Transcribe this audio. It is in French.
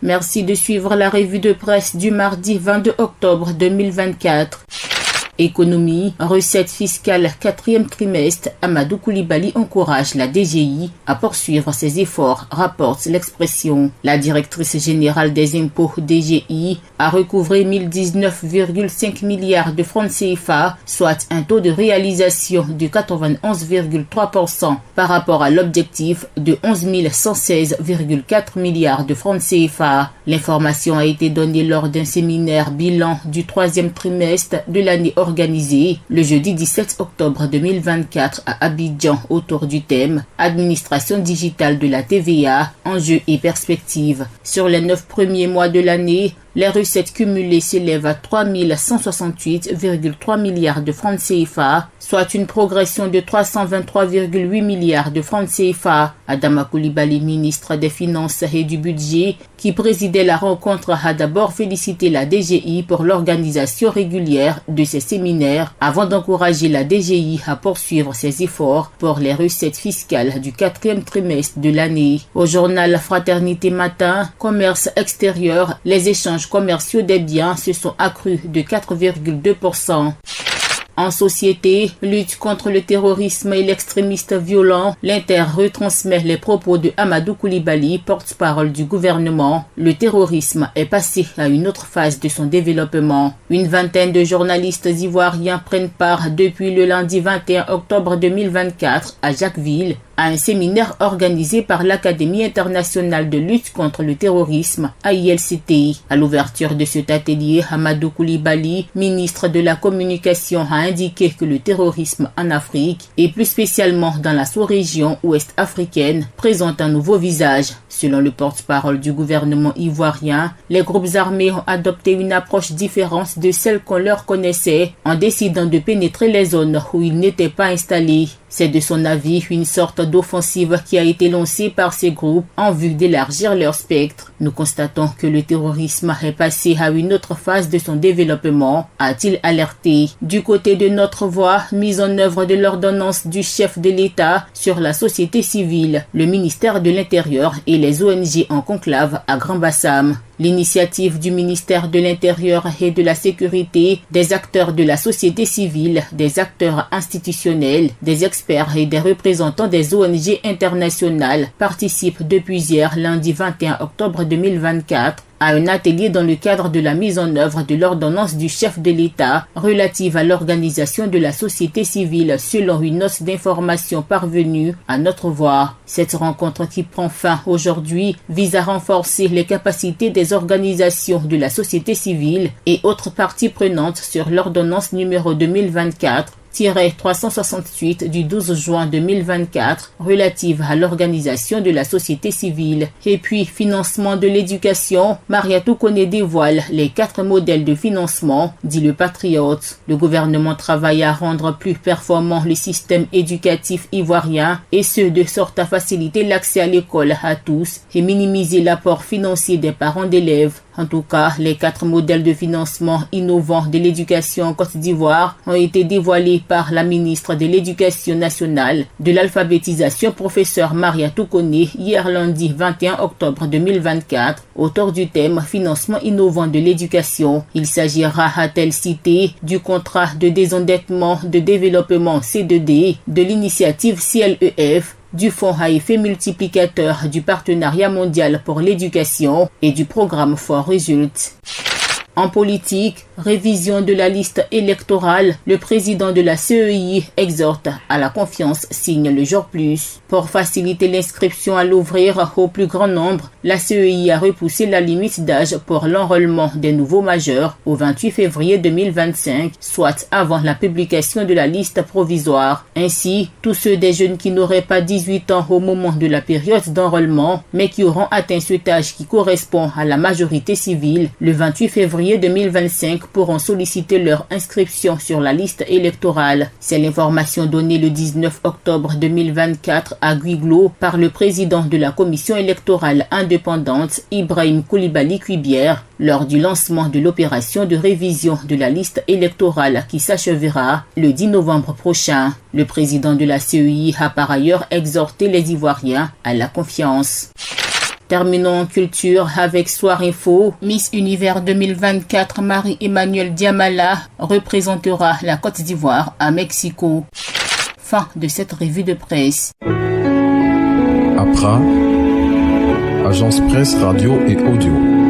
Merci de suivre la revue de presse du mardi 22 octobre 2024. Économie, recettes fiscales, quatrième trimestre, Amadou Coulibaly encourage la DGI à poursuivre ses efforts, rapporte l'Expression. La directrice générale des impôts DGI a recouvré 1019,5 milliards de francs CFA, soit un taux de réalisation de 91,3% par rapport à l'objectif de 11 116,4 milliards de francs CFA. L'information a été donnée lors d'un séminaire bilan du troisième trimestre de l'année organisé le jeudi 17 octobre 2024 à Abidjan autour du thème « Administration digitale de la TVA, enjeux et perspectives ». Sur les 9 premiers mois de l'année, les recettes cumulées s'élèvent à 3 168,3 milliards de francs CFA, soit une progression de 323,8 milliards de francs CFA. Adama Coulibaly, ministre des Finances et du Budget, qui présidait la rencontre, a d'abord félicité la DGI pour l'organisation régulière de ces séminaires avant d'encourager la DGI à poursuivre ses efforts pour les recettes fiscales du quatrième trimestre de l'année. Au journal Fraternité Matin, Commerce extérieur, les échanges commerciaux des biens se sont accrus de 4,2%. En société, lutte contre le terrorisme et l'extrémiste violent, l'Inter retransmet les propos de Amadou Coulibaly, porte-parole du gouvernement. Le terrorisme est passé à une autre phase de son développement. Une vingtaine de journalistes ivoiriens prennent part depuis le lundi 21 octobre 2024 à Jacquesville à un séminaire organisé par l'Académie internationale de lutte contre le terrorisme, AILCT. À l'ouverture de cet atelier, Amadou Coulibaly, ministre de la Communication, a indiqué que le terrorisme en Afrique, et plus spécialement dans la sous-région ouest africaine, présente un nouveau visage. Selon le porte-parole du gouvernement ivoirien, les groupes armés ont adopté une approche différente de celle qu'on leur connaissait en décidant de pénétrer les zones où ils n'étaient pas installés. C'est de son avis une sorte d'offensive qui a été lancée par ces groupes en vue d'élargir leur spectre. Nous constatons que le terrorisme est passé à une autre phase de son développement, a-t-il alerté. Du côté de Notre Voix, mise en œuvre de l'ordonnance du chef de l'État sur la société civile, le ministère de l'Intérieur et les ONG en conclave à Grand-Bassam. L'initiative du ministère de l'Intérieur et de la Sécurité, des acteurs de la société civile, des acteurs institutionnels, des experts et des représentants des ONG internationales participent depuis hier, lundi 21 octobre 2024, à un atelier dans le cadre de la mise en œuvre de l'ordonnance du chef de l'État relative à l'organisation de la société civile selon une note d'information parvenue à Notre Voix. Cette rencontre qui prend fin aujourd'hui vise à renforcer les capacités des organisations de la société civile et autres parties prenantes sur l'ordonnance numéro 2024-368 du 12 juin 2024 relative à l'organisation de la société civile. Et puis, financement de l'éducation, Mariatou Koné dévoile les 4 modèles de financement, dit le Patriote. Le gouvernement travaille à rendre plus performant le système éducatif ivoirien et ce de sorte à faciliter l'accès à l'école à tous et minimiser l'apport financier des parents d'élèves. En tout cas, les 4 modèles de financement innovants de l'éducation en Côte d'Ivoire ont été dévoilés par la ministre de l'Éducation nationale, de l'alphabétisation, professeur Mariatou Koné, hier lundi 21 octobre 2024, autour du thème Financement innovant de l'éducation. Il s'agira, a-t-elle cité, du contrat de désendettement de développement C2D, de l'initiative CLEF, du fonds à effet multiplicateur du partenariat mondial pour l'éducation et du programme For Results. En politique, révision de la liste électorale, le président de la CEI exhorte à la confiance, signe le jour plus. Pour faciliter l'inscription à l'ouvrir au plus grand nombre, la CEI a repoussé la limite d'âge pour l'enrôlement des nouveaux majeurs au 28 février 2025, soit avant la publication de la liste provisoire. Ainsi, tous ceux des jeunes qui n'auraient pas 18 ans au moment de la période d'enrôlement, mais qui auront atteint cet âge qui correspond à la majorité civile, le 28 février 2025 pourront solliciter leur inscription sur la liste électorale. C'est l'information donnée le 19 octobre 2024 à Guiglo par le président de la commission électorale indépendante, Ibrahim Coulibaly Cuibière, lors du lancement de l'opération de révision de la liste électorale qui s'achèvera le 10 novembre prochain. Le président de la CEI a par ailleurs exhorté les Ivoiriens à la confiance. Terminons en culture avec Soir Info. Miss Univers 2024 Marie-Emmanuelle Diamala représentera la Côte d'Ivoire à Mexico. Fin de cette revue de presse. APRA, Agence Presse Radio et Audio.